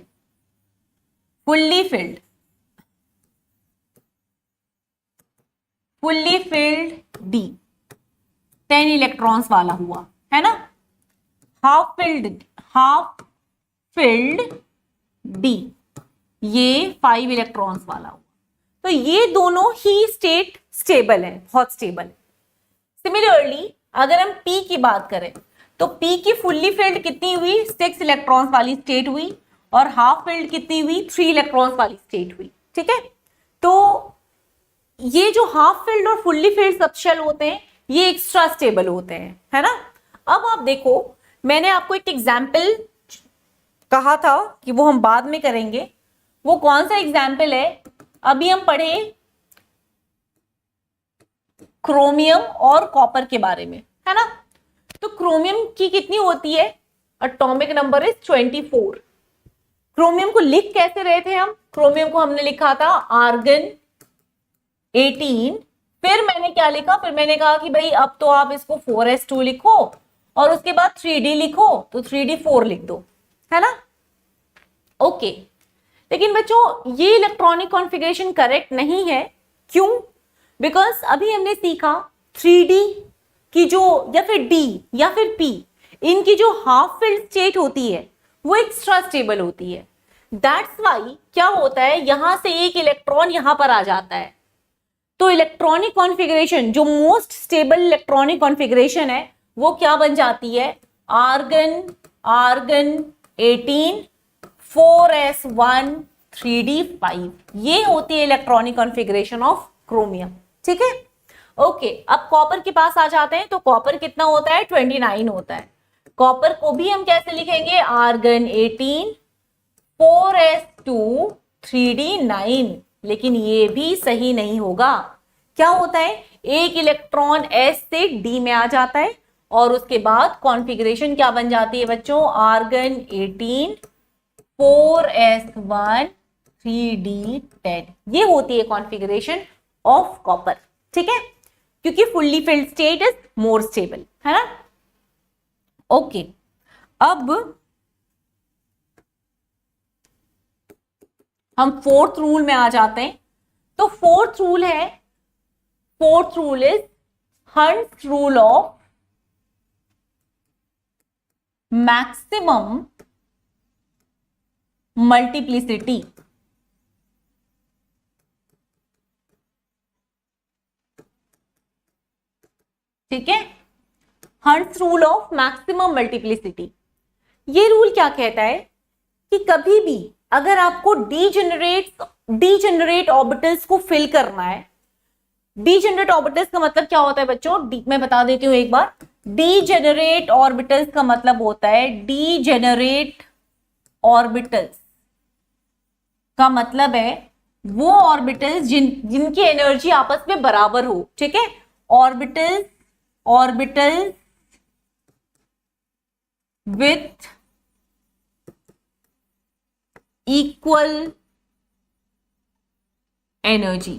D 10 electrons वाला हुआ, है ना। हाफ फिल्ड डी ये 5 इलेक्ट्रॉन्स वाला हुआ। तो ये दोनों ही स्टेट स्टेबल है, बहुत स्टेबल है। सिमिलरली अगर हम P की बात करें तो P की फुल्ली फिल्ड कितनी हुई? 6 इलेक्ट्रॉन्स वाली स्टेट हुई, और हाफ फिल्ड कितनी हुई? 3 इलेक्ट्रॉन्स वाली स्टेट हुई। ठीक है, तो ये जो हाफ फिल्ड और फुल्ली फिल्ड सबशेल होते हैं ये एक्स्ट्रा स्टेबल होते हैं, है ना। अब आप देखो, मैंने आपको एक एग्जाम्पल कहा था कि वो हम बाद में करेंगे। वो कौन सा एग्जाम्पल है? अभी हम पढ़े क्रोमियम और कॉपर के बारे में, है ना। तो क्रोमियम की कितनी होती है? Atomic number is 24। क्रोमियम को लिख कैसे रहे थे हम? क्रोमियम को हमने लिखा था आर्गन 18। फिर मैंने क्या लिखा? फिर मैंने कहा कि भाई अब तो आप इसको 4s2 लिखो और उसके बाद 3d लिखो, तो 3d4 लिख दो, है ना। ओके, लेकिन बच्चों ये इलेक्ट्रॉनिक कॉन्फ़िगरेशन करेक्ट नहीं है। क्यों? बिकॉज अभी हमने सीखा 3d की जो, या फिर d या फिर p, इनकी जो हाफ फिल्ड स्टेट होती है वो एक्स्ट्रा स्टेबल होती है। दैट्स वाई क्या होता है, यहां से एक इलेक्ट्रॉन यहां पर आ जाता है, तो इलेक्ट्रॉनिक कॉन्फ़िगरेशन जो मोस्ट स्टेबल इलेक्ट्रॉनिक कॉन्फ़िगरेशन है वो क्या बन जाती है? Argon 18, 4s1 3d5। ये होती है इलेक्ट्रॉनिक कॉन्फ़िगरेशन ऑफ क्रोमियम। ठीक है, ओके। अब कॉपर के पास आ जाते हैं। तो कॉपर कितना होता है? 29 होता है। कॉपर को भी हम कैसे लिखेंगे? Argon 18, 4s2 3d9। लेकिन ये भी सही नहीं होगा। क्या होता है? एक इलेक्ट्रॉन s से d में आ जाता है और उसके बाद कॉन्फ़िगरेशन क्या बन जाती है बच्चों? Argon 18, 4s1 3d10। ये होती है कॉन्फ़िगरेशन ऑफ कॉपर। ठीक है, क्योंकि fully filled state is more stable, है ना। ओके, अब हम फोर्थ रूल में आ जाते हैं। तो fourth rule is hunts rule of maximum multiplicity. ठीक है, hunts rule of maximum multiplicity. ये रूल क्या कहता है कि कभी भी अगर आपको डीजेनरेट ऑर्बिटल्स को फिल करना है। डीजेनरेट ऑर्बिटल्स का मतलब क्या होता है बच्चों? मैं बता देती हूं एक बार। डीजेनरेट ऑर्बिटल्स का मतलब होता है, डीजेनरेट ऑर्बिटल्स का मतलब है वो ऑर्बिटल्स जिनकी एनर्जी आपस में बराबर हो, ठीक है। Orbitals with equal energy.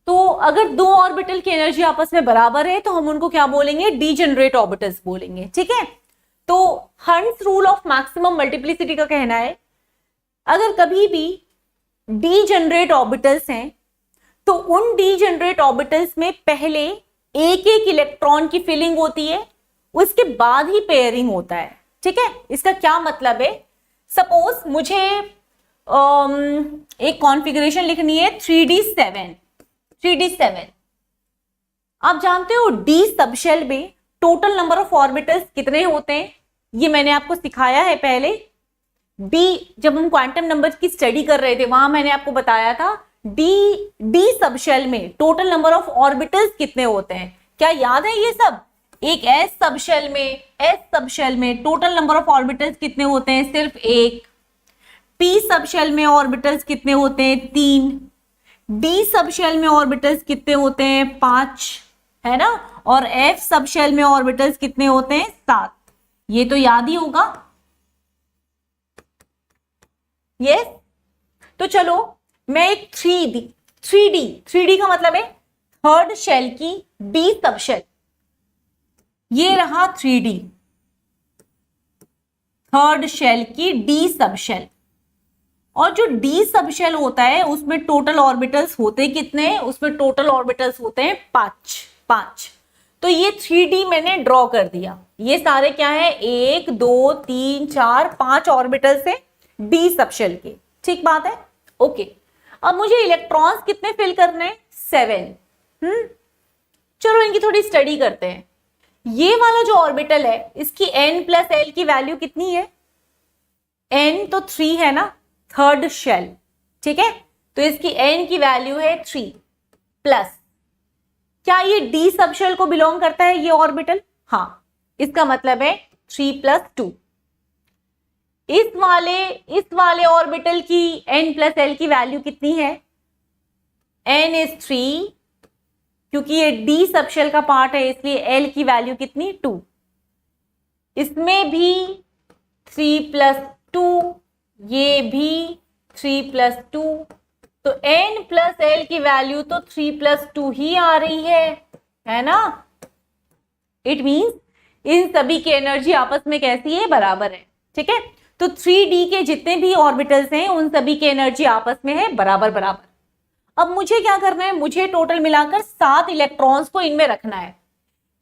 तो अगर दो ऑर्बिटल की एनर्जी आपस में बराबर है तो हम उनको क्या बोलेंगे, डीजेनरेट ऑर्बिटल्स बोलेंगे, ठीक है। तो हंस रूल ऑफ मैक्सिमम मल्टीप्लिसिटी का कहना है अगर कभी भी डीजेनरेट ऑर्बिटल्स हैं तो उन डीजेनरेट ऑर्बिटल्स में पहले एक एक इलेक्ट्रॉन की फिलिंग होती है, उसके बाद ही पेयरिंग होता है, ठीक है। इसका क्या मतलब है, सपोज मुझे एक कॉन्फ़िगरेशन लिखनी है 3d7। आप जानते हो डी सबशेल में टोटल नंबर ऑफ ऑर्बिटल्स कितने होते हैं, ये मैंने आपको सिखाया है पहले। डी जब हम क्वांटम नंबर की स्टडी कर रहे थे वहां मैंने आपको बताया था डी सबशेल में टोटल नंबर ऑफ ऑर्बिटल्स कितने होते हैं, क्या याद है ये सब। एक एस सबशेल में टोटल नंबर ऑफ ऑर्बिटल्स कितने होते हैं, सिर्फ एक। पी सबशेल में ऑर्बिटल्स कितने होते हैं, 3। डी सबशेल में ऑर्बिटल्स कितने होते हैं, 5, है ना। और एफ सबशेल में ऑर्बिटल्स कितने होते हैं, 7। ये तो याद ही होगा, यस। तो चलो मैं एक 3D का मतलब है थर्ड शेल की डी सबशेल, ये रहा 3D थर्ड शेल की डी सबशेल। और जो डी सबशेल होता है उसमें टोटल ऑर्बिटल्स होते कितने हैं, उसमें टोटल ऑर्बिटल्स होते हैं 5। तो ये 3D मैंने ड्रॉ कर दिया, ये सारे क्या है 1 2 3 4 5 ऑर्बिटल्स है डी सबशेल के, ठीक बात है, ओके। अब मुझे इलेक्ट्रॉन्स कितने फिल करने हैं, 7। चलो इनकी थोड़ी स्टडी करते हैं। ये वाला जो ऑर्बिटल है इसकी n प्लस l की वैल्यू कितनी है, n तो 3 है ना, थर्ड शेल, ठीक है। तो इसकी n की वैल्यू है 3 प्लस, क्या ये डी सबशेल को बिलोंग करता है ये ऑर्बिटल, हाँ। इसका मतलब है 3 + 2। इस वाले ऑर्बिटल की n प्लस l की वैल्यू कितनी है, n इज 3, क्योंकि ये डी सबशेल का पार्ट है इसलिए l की वैल्यू कितनी, 2। इसमें भी 3 + 2, ये भी 3 + 2, तो n प्लस l की वैल्यू तो 3 + 2 ही आ रही है ना। इट मींस इन सभी की एनर्जी आपस में कैसी है, बराबर है, ठीक है। तो 3D के जितने भी ऑर्बिटल्स हैं उन सभी की एनर्जी आपस में है बराबर। अब मुझे क्या करना है, मुझे टोटल मिलाकर 7 इलेक्ट्रॉन्स को इनमें रखना है।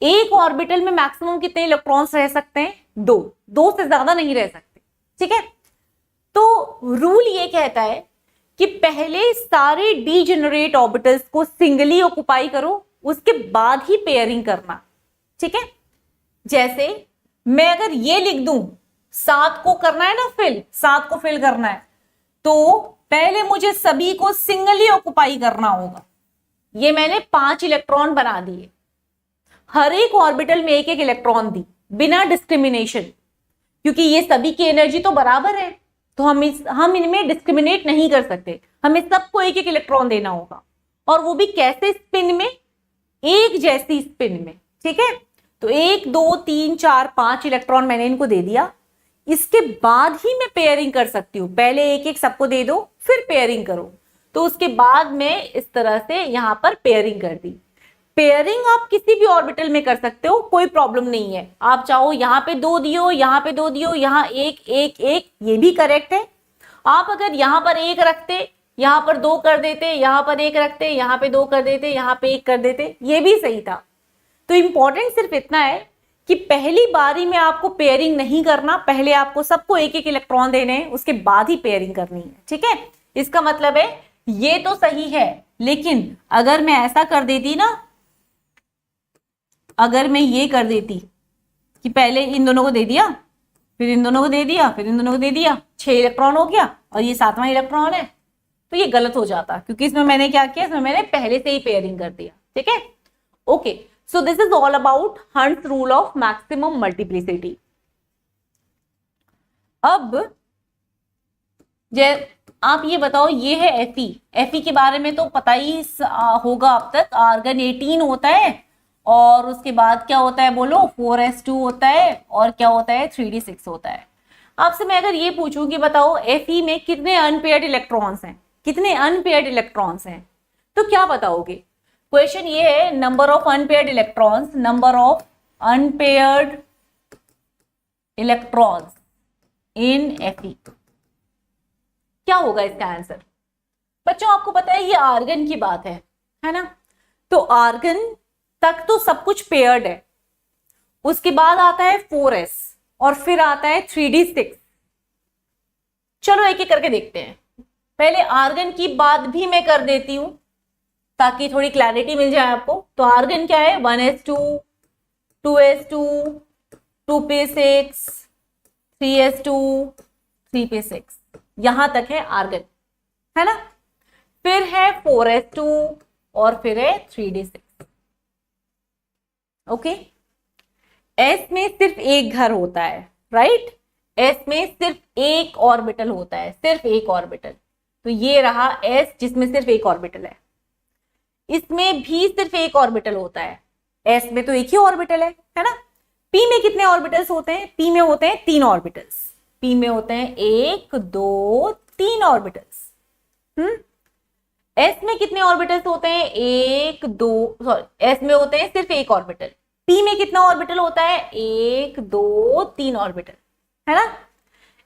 एक ऑर्बिटल में मैक्सिमम कितने इलेक्ट्रॉन्स रह सकते हैं, 2 से ज्यादा नहीं रह सकते, ठीक है। तो रूल ये कहता है कि पहले सारे डीजेनरेट ऑर्बिटल्स को सिंगली ऑक्युपाई करो, उसके बाद ही पेयरिंग करना, ठीक है। जैसे मैं अगर ये लिख दूं 7 को करना है ना फिल, 7 को फिल करना है, तो पहले मुझे सभी को सिंगली ऑक्युपाई करना होगा। ये मैंने 5 इलेक्ट्रॉन बना दिए, हर एक ऑर्बिटल में एक इलेक्ट्रॉन दी बिना डिस्क्रिमिनेशन, क्योंकि ये सभी की एनर्जी तो बराबर है, तो हम इनमें डिस्क्रिमिनेट नहीं कर सकते, हमें सबको एक इलेक्ट्रॉन देना होगा। और वो भी कैसे, स्पिन में, एक जैसी स्पिन में, ठीक है। तो 1 2 3 4 5 इलेक्ट्रॉन मैंने इनको दे दिया, इसके बाद ही मैं पेयरिंग कर सकती हूं। पहले एक सबको दे दो फिर पेयरिंग करो, तो उसके बाद मैं इस तरह से यहां पर पेयरिंग कर दी। पेयरिंग आप किसी भी ऑर्बिटल में कर सकते हो, कोई प्रॉब्लम नहीं है। आप चाहो यहां पे 2 दियो, यहां पे 2 दियो, यहां 1 ये भी करेक्ट है। आप अगर यहां पर 1 रखते, यहां पर 2 कर देते, यहां पर 1 रखते, यहां पे 2 कर देते, यहां पे 1 कर देते, ये भी सही था। तो इंपॉर्टेंट सिर्फ इतना है कि पहली बारी में आपको पेयरिंग नहीं करना, पहले आपको सबको एक इलेक्ट्रॉन देने हैं, उसके बाद ही पेयरिंग करनी है, ठीक है। इसका मतलब है ये तो सही है, लेकिन अगर मैं ऐसा कर देती ना, अगर मैं ये कर देती कि पहले इन दोनों को दे दिया, फिर इन दोनों को दे दिया, फिर इन दोनों को दे दिया, 6 इलेक्ट्रॉन हो गया और ये 7वां इलेक्ट्रॉन है, तो ये गलत हो जाता, क्योंकि इसमें मैंने क्या किया, इसमें मैंने पहले से ही पेयरिंग कर दिया, ठीक है, okay. So this is all about Hund's rule of maximum multiplicity. अब आप ये बताओ, ये है Fe के बारे में तो पता ही होगा अब तक। आर्गन 18 होता है और उसके बाद क्या होता है बोलो, 4s2 होता है और क्या होता है 3d6 होता है। आपसे मैं अगर ये पूछूं कि बताओ Fe में कितने अनपेयर्ड इलेक्ट्रॉन्स हैं, कितने अनपेयर्ड इलेक्ट्रॉन्स हैं, तो क्या बताओगे? क्वेश्चन ये है number of unpaired electrons, number of unpaired electrons in Fe। क्या होगा इसका आंसर? बच्चों आपको पता है ये आर्गन की बात है ना, तो आर्गन तक तो सब कुछ पेयर्ड है, उसके बाद आता है 4s और फिर आता है 3d6। चलो एक एक करके देखते हैं। पहले आर्गन की बात भी मैं कर देती हूं ताकि थोड़ी क्लैरिटी मिल जाए आपको। तो आर्गन क्या है, 1s2, 2s2, 2p6, 3s2, 3p6, यहां तक है आर्गन, है ना। फिर है 4s2 और फिर है 3d6। ओके, s में सिर्फ एक घर होता है, राइट। s में सिर्फ एक ऑर्बिटल होता है, सिर्फ एक ऑर्बिटल। तो ये रहा s जिसमें सिर्फ एक ऑर्बिटल है। इसमें भी सिर्फ एक ऑर्बिटल होता है, s में तो एक ही ऑर्बिटल है ना। p में कितने ऑर्बिटल्स होते हैं? p में होते हैं 3 ऑर्बिटल्स। p में होते हैं 1 2 3 ऑर्बिटल्स। s में कितने ऑर्बिटल्स होते हैं? 1 2, सॉरी, s में होते हैं सिर्फ एक ऑर्बिटल। p में कितना ऑर्बिटल होता है? 1 2 3 ऑर्बिटल, है ना।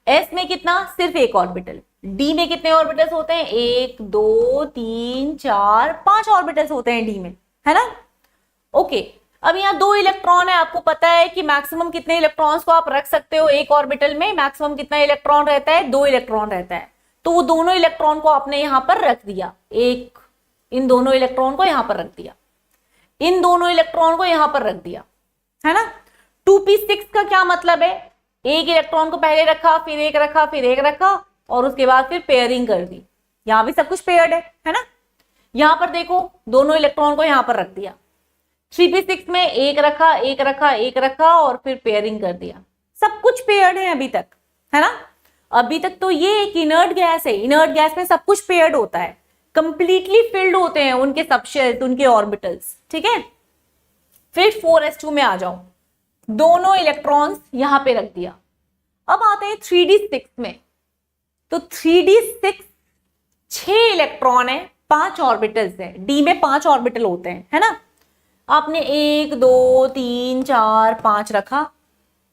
s में कितना? सिर्फ एक ऑर्बिटल। d में कितने ऑर्बिटल्स होते हैं? 1 2 3 4 5 ऑर्बिटल्स होते हैं d में, है ना। ओके, अब यहाँ 2 इलेक्ट्रॉन है, आपको पता है कि मैक्सिमम कितने इलेक्ट्रॉन्स को आप रख सकते हो एक ऑर्बिटल में? मैक्सिमम कितना इलेक्ट्रॉन रहता है? 2 इलेक्ट्रॉन रहता है। तो वो दोनों इलेक्ट्रॉन को आपने यहां पर रख दिया, इन दोनों इलेक्ट्रॉन को यहां पर रख दिया, इन दोनों इलेक्ट्रॉन को यहां पर रख दिया, है ना। 2p6 का क्या मतलब है? एक इलेक्ट्रॉन को पहले रखा, फिर एक रखा, फिर एक रखा और उसके बाद फिर पेयरिंग कर दी। यहां भी सब कुछ पेयर्ड है ना। यहां पर देखो दोनों इलेक्ट्रॉन को यहां पर रख दिया। 3p6 में एक रखा, एक रखा, एक रखा और फिर पेयरिंग कर दिया। सब कुछ पेयर्ड है अभी तक, है ना। अभी तक तो ये एक इनर्ट गैस है, इनर्ट गैस में सब कुछ पेयर्ड होता है, कंप्लीटली फिल्ड होते हैं उनके सबशेल्स, उनके ऑर्बिटल्स, ठीक है। फिर 4s2 में आ जाओ, दोनों इलेक्ट्रॉन्स यहां पे रख दिया। अब आते हैं 3d6 में। तो 3d6 6 इलेक्ट्रॉन है, 5 ऑर्बिटल्स है। d में 5 ऑर्बिटल होते हैं, है ना। आपने 1 2 3 4 5 रखा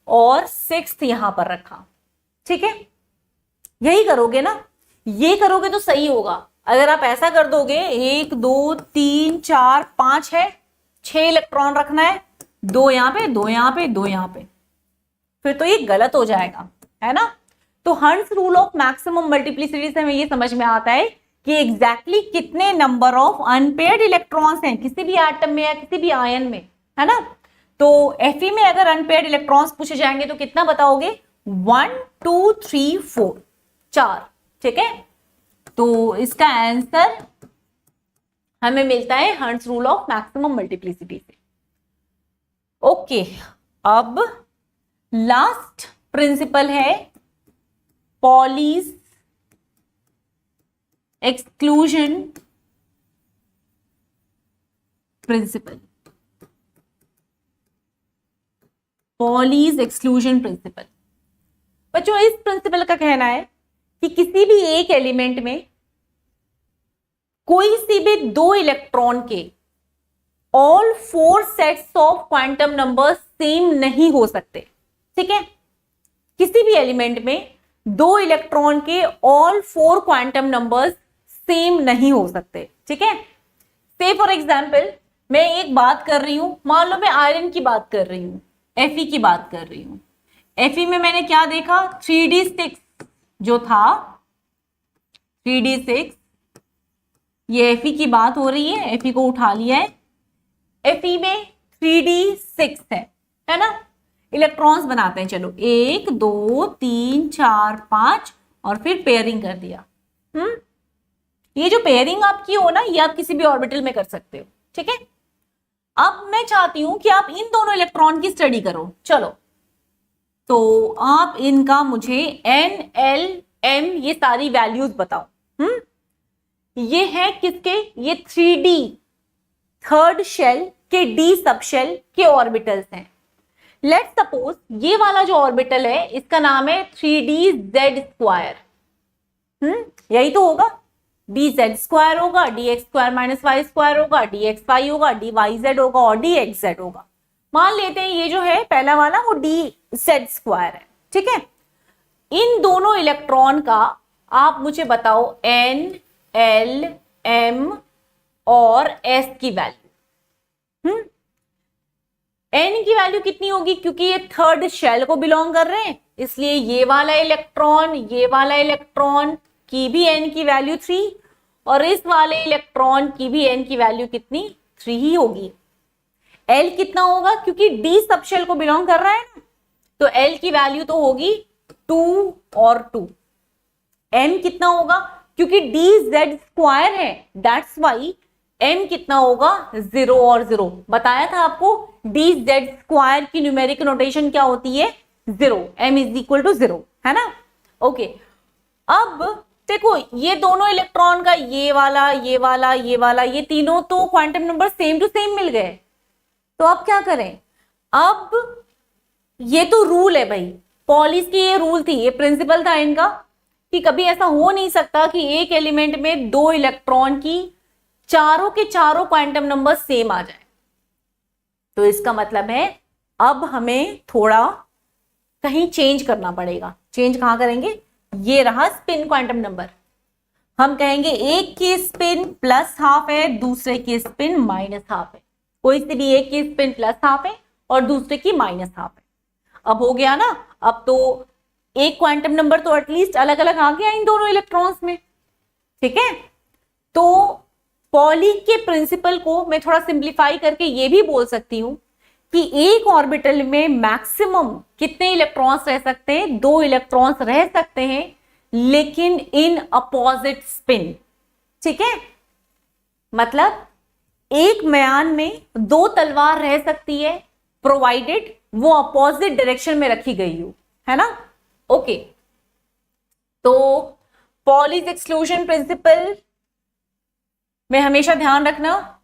और 6th यहां पर रखा, ठीक है। यही करोगे ना, ये करोगे तो सही होगा। अगर आप ऐसा कर दोगे 1 2 3 4 5 है, 6 इलेक्ट्रॉन रखना है, 2 यहां पे, 2 यहां पे, 2 यहां पे, फिर तो ये गलत हो जाएगा, है ना। तो हंस रूल ऑफ मैक्सिमम मल्टीप्लिसिटी से हमें ये समझ में आता है कि एग्जैक्टली कितने नंबर ऑफ अनपेयर्ड इलेक्ट्रॉन्स हैं किसी भी एटम में या किसी भी आयन में, है ना। तो Fe में अगर अनपेयर्ड इलेक्ट्रॉन्स पूछे जाएंगे तो कितना बताओगे? 1 2 3 4, 4, ठीक है। तो इसका आंसर हमें मिलता है हंस रूल ऑफ मैक्सिमम मल्टीप्लिसिटी से। ओके, अब लास्ट प्रिंसिपल है Pauli's exclusion principle. Pauli's exclusion principle. बच्चों इस प्रिंसिपल का कहना है कि किसी भी एक एलिमेंट में कोई सी भी 2 इलेक्ट्रॉन के all 4 sets of quantum numbers same नहीं हो सकते, ठीक है। किसी भी एलिमेंट में 2 इलेक्ट्रॉन के ऑल 4 क्वांटम नंबर्स सेम नहीं हो सकते, ठीक है। से फॉर एग्जाम्पल मैं एक बात कर रही हूं, मान लो मैं आयरन की बात कर रही हूं, Fe की बात कर रही हूं। Fe में मैंने क्या देखा? 3d6 जो था, 3d6, ये Fe की बात हो रही है, Fe को उठा लिया है। Fe में 3d6 है ना। इलेक्ट्रॉन्स बनाते हैं, चलो 1 2 3 4 5 और फिर पेयरिंग कर दिया। ये जो पेयरिंग आपकी हो ना, ये आप किसी भी ऑर्बिटल में कर सकते हो, ठीक है। अब मैं चाहती हूं कि आप इन दोनों इलेक्ट्रॉन की स्टडी करो। चलो, तो आप इनका मुझे N, L, M ये सारी वैल्यूज बताओ। ये है किसके? ये 3D थर्ड शेल के D सब शेल के ऑर्बिटल्स हैं। लेट्स सपोज ये वाला जो ऑर्बिटल है इसका नाम है 3DZ²। यही तो होगा, DZ² होगा, DX² - Y² होगा, DXY होगा, DYZ होगा और DXZ होगा। मान लेते हैं ये जो है पहला वाला वो DZ² है, ठीक है। इन दोनों इलेक्ट्रॉन का आप मुझे बताओ N, L, M और S की वैल्यू। N की वैल्यू कितनी होगी? क्योंकि ये थर्ड शेल को बिलोंग कर रहे हैं, इसलिए ये वाला इलेक्ट्रॉन की भी N की वैल्यू 3 और इस वाले इलेक्ट्रॉन की भी N की वैल्यू कितनी? 3 ही होगी। L कितना होगा? क्योंकि D सब शेल को बिलोंग कर रहा है ना, तो L की वैल्यू तो होगी 2 और 2। M कितना होगा? क्योंकि DZ² है, दैट्स वाई M कितना होगा? 0 और 0। बताया था आपको DZ² की न्यूमेरिकल नोटेशन क्या होती है? 0। M = 0, है ना? ओके, अब देखो ये दोनों इलेक्ट्रॉन का ये वाला ये तीनों तो quantum number same to same मिल गए। तो अब क्या करें? अब ये तो रूल है भाई, पॉलीज की ये रूल थी, ये प्रिंसिपल था इनका कि कभी ऐसा हो नहीं सकता कि एक एलिमेंट में दो इलेक्ट्रॉन की चारों के चारों क्वांटम नंबर सेम आ जाए। तो इसका मतलब है अब हमें थोड़ा कहीं चेंज करना पड़ेगा। चेंज कहां करेंगे? ये रहा स्पिन क्वांटम नंबर। हम कहेंगे एक की स्पिन +½ है, दूसरे की स्पिन -½ है। कोई सी भी एक की स्पिन +½ है और दूसरे की -½ है। अब हो गया ना? अब तो एक क्वांटम नंबर तो एटलीस्ट अलग अलग आ गया इन दोनों इलेक्ट्रॉन्स में, ठीक है। तो पॉली के प्रिंसिपल को मैं थोड़ा सिंप्लीफाई करके ये भी बोल सकती हूं कि एक ऑर्बिटल में मैक्सिमम कितने इलेक्ट्रॉन्स रह सकते हैं? 2 इलेक्ट्रॉन्स रह सकते हैं, लेकिन इन अपोजिट स्पिन, ठीक है। मतलब एक म्यान में 2 तलवार रह सकती है, प्रोवाइडेड वो अपोजिट डायरेक्शन में रखी गई हो, है ना? ओके, तो पॉलीज एक्सक्लूजन प्रिंसिपल में हमेशा ध्यान रखना,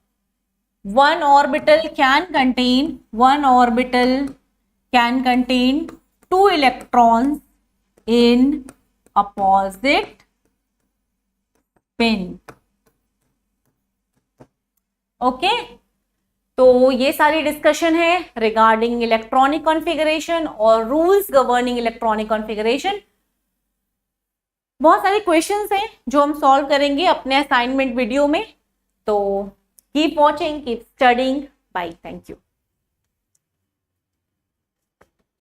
one orbital can contain 2 electrons in opposite spin। Okay, तो ये सारी डिस्कशन है रिगार्डिंग इलेक्ट्रॉनिक कॉन्फ़िगरेशन और रूल्स गवर्निंग इलेक्ट्रॉनिक कॉन्फ़िगरेशन। बहुत सारे क्वेश्चंस हैं जो हम सॉल्व करेंगे अपने असाइनमेंट वीडियो में। तो keep watching, keep studying, bye, thank you.